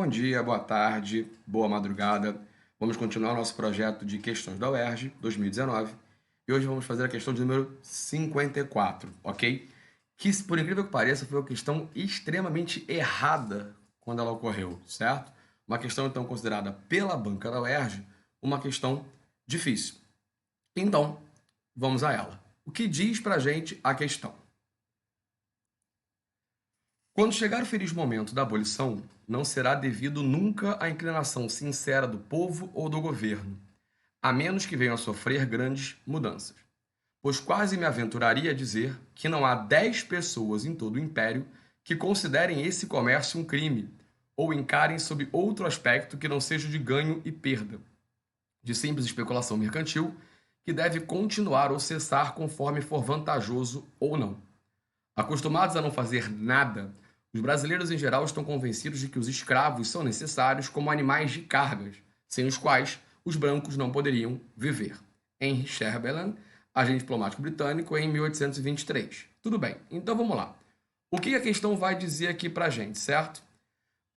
Bom dia, boa tarde, boa madrugada. Vamos continuar nosso projeto de questões da UERJ 2019 e hoje vamos fazer a questão de número 54, ok? Que, por incrível que pareça, foi uma questão extremamente errada quando ela ocorreu, certo? Uma questão, então, considerada pela banca da UERJ uma questão difícil. Então, vamos a ela. O que diz pra gente a questão? Quando chegar o feliz momento da abolição, não será devido nunca à inclinação sincera do povo ou do governo, a menos que venham a sofrer grandes mudanças. Pois quase me aventuraria a dizer que não há 10 pessoas em todo o império que considerem esse comércio um crime, ou encarem sob outro aspecto que não seja de ganho e perda, de simples especulação mercantil, que deve continuar ou cessar conforme for vantajoso ou não. Acostumados a não fazer nada, os brasileiros em geral estão convencidos de que os escravos são necessários como animais de cargas, sem os quais os brancos não poderiam viver. Henry Chamberlain, agente diplomático britânico, em 1823. Tudo bem, então vamos lá. O que a questão vai dizer aqui pra gente, certo?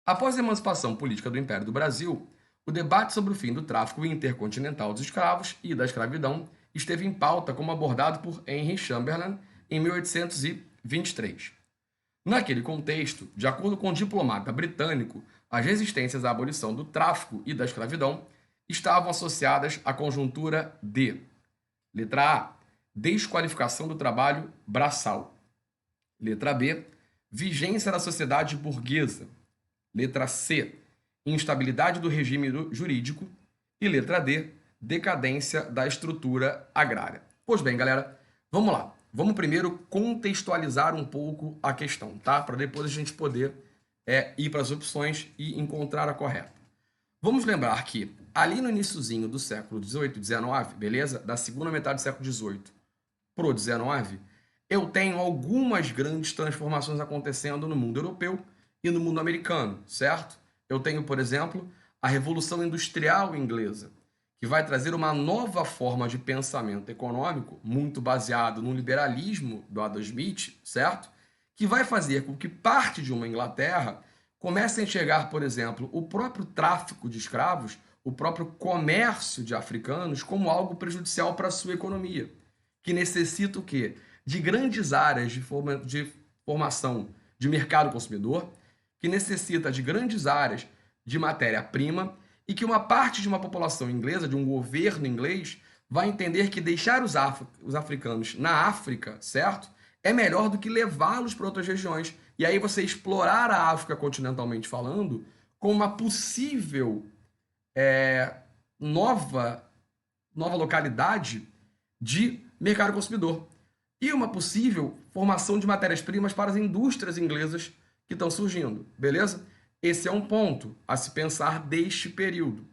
Após a emancipação política do Império do Brasil, o debate sobre o fim do tráfico intercontinental dos escravos e da escravidão esteve em pauta como abordado por Henry Chamberlain em 1823. Naquele contexto, de acordo com o diplomata britânico, as resistências à abolição do tráfico e da escravidão estavam associadas à conjuntura de: letra A, desqualificação do trabalho braçal; letra B, vigência da sociedade burguesa; letra C, instabilidade do regime jurídico; e letra D, decadência da estrutura agrária. Pois bem, galera, vamos lá. Vamos primeiro contextualizar um pouco a questão, tá? Para depois a gente poder ir para as opções e encontrar a correta. Vamos lembrar que ali no iniciozinho do século XVIII e XIX, beleza? Da segunda metade do século XVIII pro XIX, eu tenho algumas grandes transformações acontecendo no mundo europeu e no mundo americano, certo? Eu tenho, por exemplo, a Revolução Industrial Inglesa, que vai trazer uma nova forma de pensamento econômico, muito baseado no liberalismo do Adam Smith, certo? Que vai fazer com que parte de uma Inglaterra comece a enxergar, por exemplo, o próprio tráfico de escravos, o próprio comércio de africanos como algo prejudicial para a sua economia, que necessita o quê? De grandes áreas de formação de mercado consumidor, que necessita de grandes áreas de matéria-prima, e que uma parte de uma população inglesa, de um governo inglês, vai entender que deixar os africanos na África, certo? É melhor do que levá-los para outras regiões. E aí você explorar a África continentalmente falando como uma possível nova localidade de mercado consumidor. E uma possível formação de matérias-primas para as indústrias inglesas que estão surgindo, beleza? Esse é um ponto a se pensar deste período.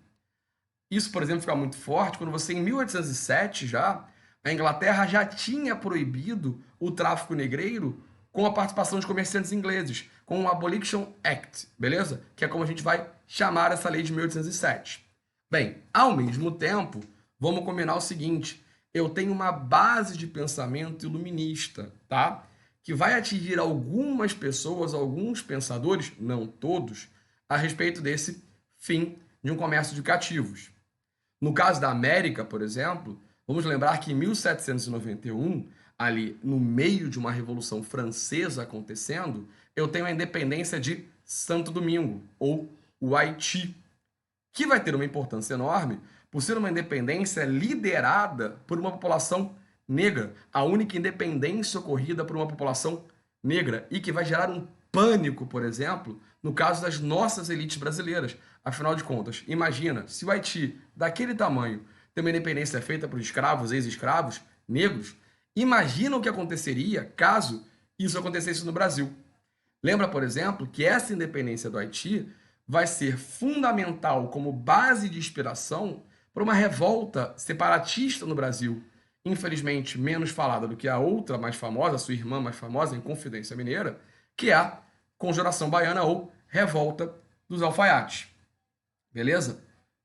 Isso, por exemplo, fica muito forte quando você, em 1807 já, a Inglaterra já tinha proibido o tráfico negreiro com a participação de comerciantes ingleses, com o Abolition Act, beleza? Que é como a gente vai chamar essa lei de 1807. Bem, ao mesmo tempo, vamos combinar o seguinte: eu tenho uma base de pensamento iluminista, tá? Que vai atingir algumas pessoas, alguns pensadores, não todos, a respeito desse fim de um comércio de cativos. No caso da América, por exemplo, vamos lembrar que em 1791, ali no meio de uma Revolução Francesa acontecendo, eu tenho a independência de Santo Domingo, ou o Haiti, que vai ter uma importância enorme por ser uma independência liderada por uma população negra, a única independência ocorrida por uma população negra, e que vai gerar um pânico, por exemplo, no caso das nossas elites brasileiras. Afinal de contas, imagina, se o Haiti, daquele tamanho, tem uma independência feita por escravos, ex-escravos, negros, imagina o que aconteceria caso isso acontecesse no Brasil. Lembra, por exemplo, que essa independência do Haiti vai ser fundamental como base de inspiração para uma revolta separatista no Brasil, infelizmente menos falada do que a outra mais famosa, a sua irmã mais famosa, Inconfidência Mineira, que é a Conjuração Baiana ou Revolta dos Alfaiates. Beleza?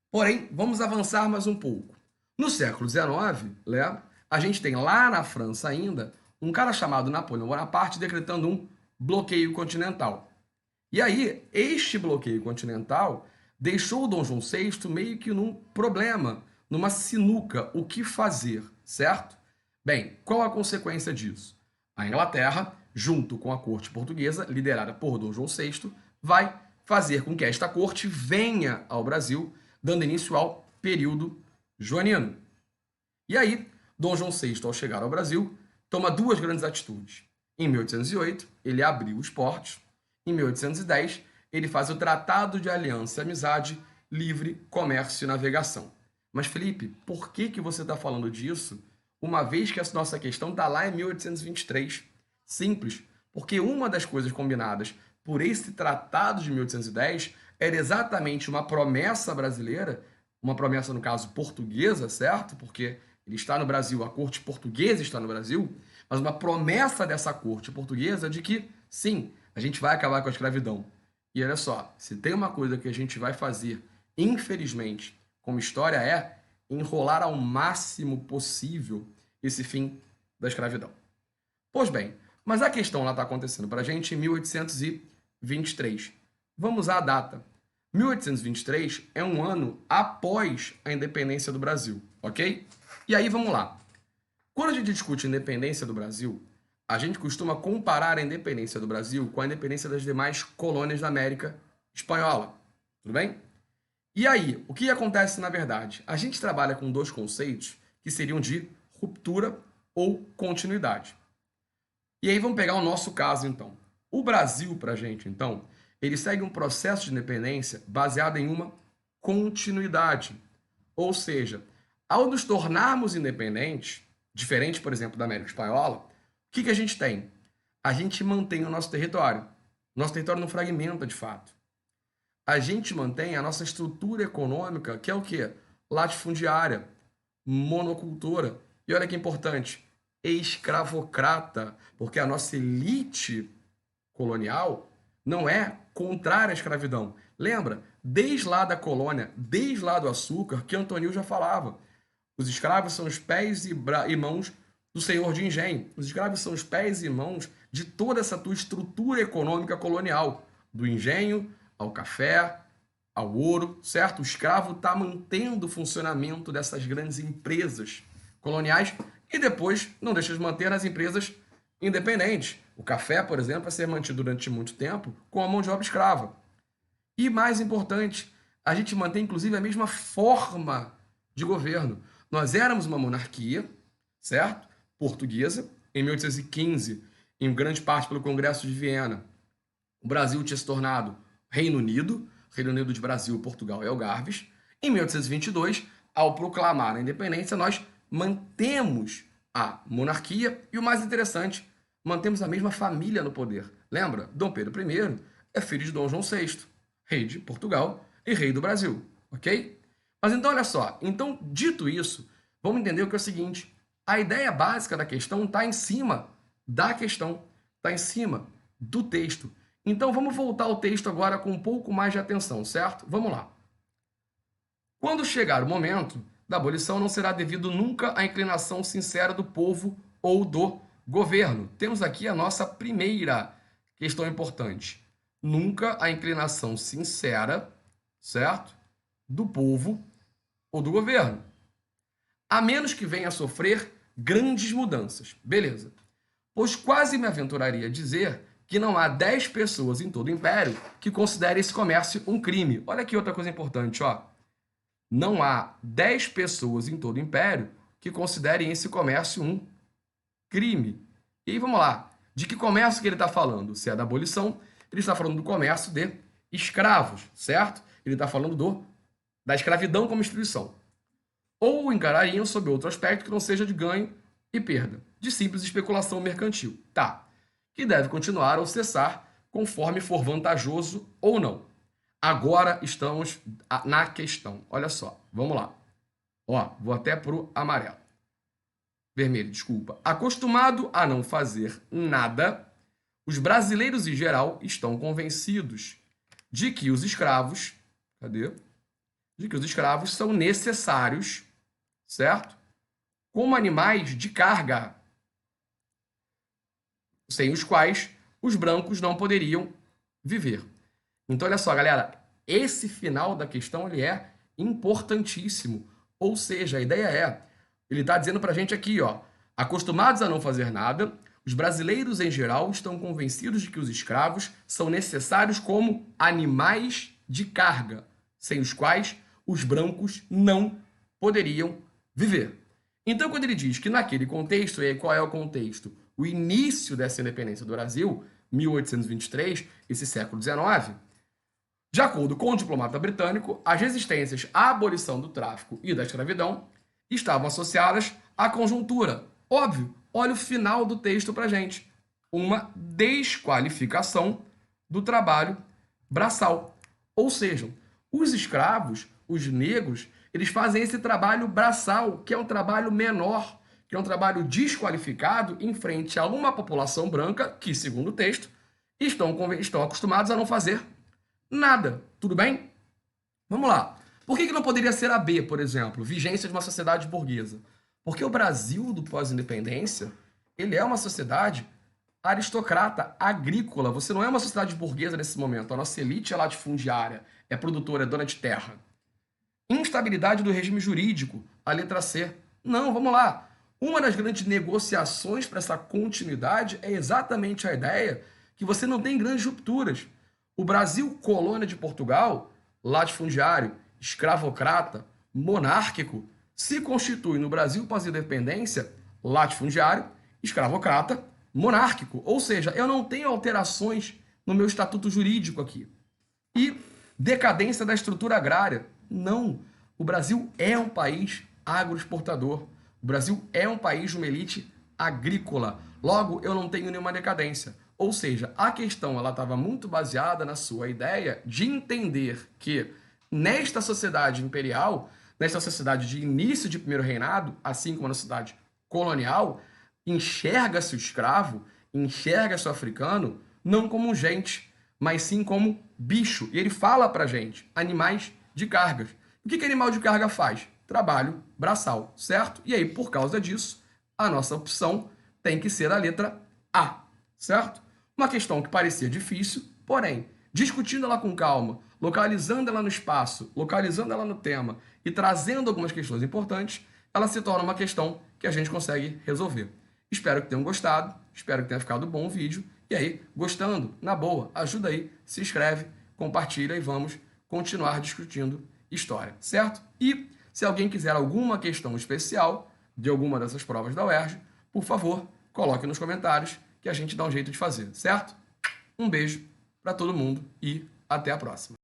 Porém, vamos avançar mais um pouco. No século XIX, a gente tem lá na França ainda um cara chamado Napoleão Bonaparte decretando um bloqueio continental. E aí, este bloqueio continental deixou o Dom João VI meio que num problema, numa sinuca, o que fazer, certo? Bem, qual a consequência disso? A Inglaterra, junto com a corte portuguesa, liderada por Dom João VI, vai fazer com que esta corte venha ao Brasil, dando início ao período joanino. E aí, Dom João VI, ao chegar ao Brasil, toma duas grandes atitudes. Em 1808, ele abriu os portos. Em 1810, ele faz o Tratado de Aliança e Amizade, Livre Comércio e Navegação. Mas, Felipe, por que você está falando disso, uma vez que a nossa questão está lá em 1823? Simples, porque uma das coisas combinadas por esse Tratado de 1810 era exatamente uma promessa brasileira, uma promessa, no caso, portuguesa, certo? Porque ele está no Brasil, a corte portuguesa está no Brasil, mas uma promessa dessa corte portuguesa de que, sim, a gente vai acabar com a escravidão. E olha só, se tem uma coisa que a gente vai fazer, infelizmente, como história é, enrolar ao máximo possível esse fim da escravidão. Pois bem, mas a questão lá está acontecendo para a gente em 1823. Vamos à data. 1823 é um ano após a independência do Brasil, ok? E aí vamos lá. Quando a gente discute a independência do Brasil, a gente costuma comparar a independência do Brasil com a independência das demais colônias da América Espanhola. Tudo bem? E aí, o que acontece na verdade? A gente trabalha com dois conceitos que seriam de ruptura ou continuidade. E aí vamos pegar o nosso caso, então. O Brasil, para a gente, então, ele segue um processo de independência baseado em uma continuidade. Ou seja, ao nos tornarmos independentes, diferente, por exemplo, da América Espanhola, o que a gente tem? A gente mantém o nosso território. Nosso território não fragmenta, de fato. A gente mantém a nossa estrutura econômica, que é o quê? Latifundiária, monocultora. E olha que importante, escravocrata, porque a nossa elite colonial não é contrária à escravidão. Lembra? Desde lá da colônia, desde lá do açúcar, que Antonil já falava. Os escravos são os pés e mãos do senhor de engenho. Os escravos são os pés e mãos de toda essa tua estrutura econômica colonial, do engenho ao café, ao ouro, certo? O escravo está mantendo o funcionamento dessas grandes empresas coloniais e depois não deixa de manter as empresas independentes. O café, por exemplo, vai ser mantido durante muito tempo com a mão de obra escrava. E mais importante, a gente mantém inclusive a mesma forma de governo. Nós éramos uma monarquia, certo? Portuguesa. Em 1815, em grande parte pelo Congresso de Viena, o Brasil tinha se tornado Reino Unido de Brasil, Portugal e Algarves. Em 1822, ao proclamar a independência, nós mantemos a monarquia e, o mais interessante, mantemos a mesma família no poder. Lembra? Dom Pedro I é filho de Dom João VI, rei de Portugal e rei do Brasil, ok? Mas então, olha só, então, dito isso, vamos entender o que é o seguinte, a ideia básica da questão está em cima da questão, está em cima do texto. Então, vamos voltar ao texto agora com um pouco mais de atenção, certo? Vamos lá. Quando chegar o momento da abolição, não será devido nunca à inclinação sincera do povo ou do governo. Temos aqui a nossa primeira questão importante. Nunca a inclinação sincera, certo? Do povo ou do governo. A menos que venha a sofrer grandes mudanças. Beleza. Pois quase me aventuraria a dizer que não há 10 pessoas em todo o império que considerem esse comércio um crime. Olha aqui outra coisa importante, ó. Não há 10 pessoas em todo o império que considerem esse comércio um crime. E aí vamos lá. De que comércio que ele está falando? Se é da abolição, ele está falando do comércio de escravos, certo? Ele está falando da escravidão como instituição. Ou encarariam sob outro aspecto que não seja de ganho e perda, de simples especulação mercantil. Tá. Que deve continuar ou cessar conforme for vantajoso ou não. Agora estamos na questão. Olha só, vamos lá. Ó, vou até pro amarelo. Vermelho, desculpa. Acostumado a não fazer nada, os brasileiros em geral estão convencidos de que os escravos, De que os escravos são necessários, certo? Como animais de carga, sem os quais os brancos não poderiam viver. Então, olha só, galera, esse final da questão ele é importantíssimo. Ou seja, a ideia é, ele está dizendo para a gente aqui, ó, acostumados a não fazer nada, os brasileiros em geral estão convencidos de que os escravos são necessários como animais de carga, sem os quais os brancos não poderiam viver. Então, quando ele diz que naquele contexto, e aí qual é o contexto? O início dessa independência do Brasil, 1823, esse século XIX, de acordo com o diplomata britânico, as resistências à abolição do tráfico e da escravidão estavam associadas à conjuntura. Óbvio, olha o final do texto para gente. Uma desqualificação do trabalho braçal. Ou seja, os escravos, os negros, eles fazem esse trabalho braçal, que é um trabalho menor, que é um trabalho desqualificado em frente a uma população branca que, segundo o texto, estão acostumados a não fazer nada. Tudo bem? Vamos lá. Por que não poderia ser a B, por exemplo, vigência de uma sociedade burguesa? Porque o Brasil do pós-independência, ele é uma sociedade aristocrata, agrícola. Você não é uma sociedade burguesa nesse momento. A nossa elite é latifundiária, é produtora, é dona de terra. Instabilidade do regime jurídico, a letra C. Não, vamos lá. Uma das grandes negociações para essa continuidade é exatamente a ideia que você não tem grandes rupturas. O Brasil, colônia de Portugal, latifundiário, escravocrata, monárquico, se constitui no Brasil pós-independência latifundiário, escravocrata, monárquico. Ou seja, eu não tenho alterações no meu estatuto jurídico aqui. E decadência da estrutura agrária. Não. O Brasil é um país agroexportador. O Brasil é um país de uma elite agrícola. Logo, eu não tenho nenhuma decadência. Ou seja, a questão ela estava muito baseada na sua ideia de entender que nesta sociedade imperial, nesta sociedade de início de primeiro reinado, assim como na sociedade colonial, enxerga-se o escravo, enxerga-se o africano, não como gente, mas sim como bicho. E ele fala pra gente, animais de cargas. O que animal de carga faz? Trabalho braçal, certo? E aí, por causa disso, a nossa opção tem que ser a letra A, certo? Uma questão que parecia difícil, porém, discutindo ela com calma, localizando ela no espaço, localizando ela no tema e trazendo algumas questões importantes, ela se torna uma questão que a gente consegue resolver. Espero que tenham gostado, espero que tenha ficado bom o vídeo. E aí, gostando, na boa, ajuda aí, se inscreve, compartilha e vamos continuar discutindo história, certo? E se alguém quiser alguma questão especial de alguma dessas provas da UERJ, por favor, coloque nos comentários que a gente dá um jeito de fazer, certo? Um beijo para todo mundo e até a próxima.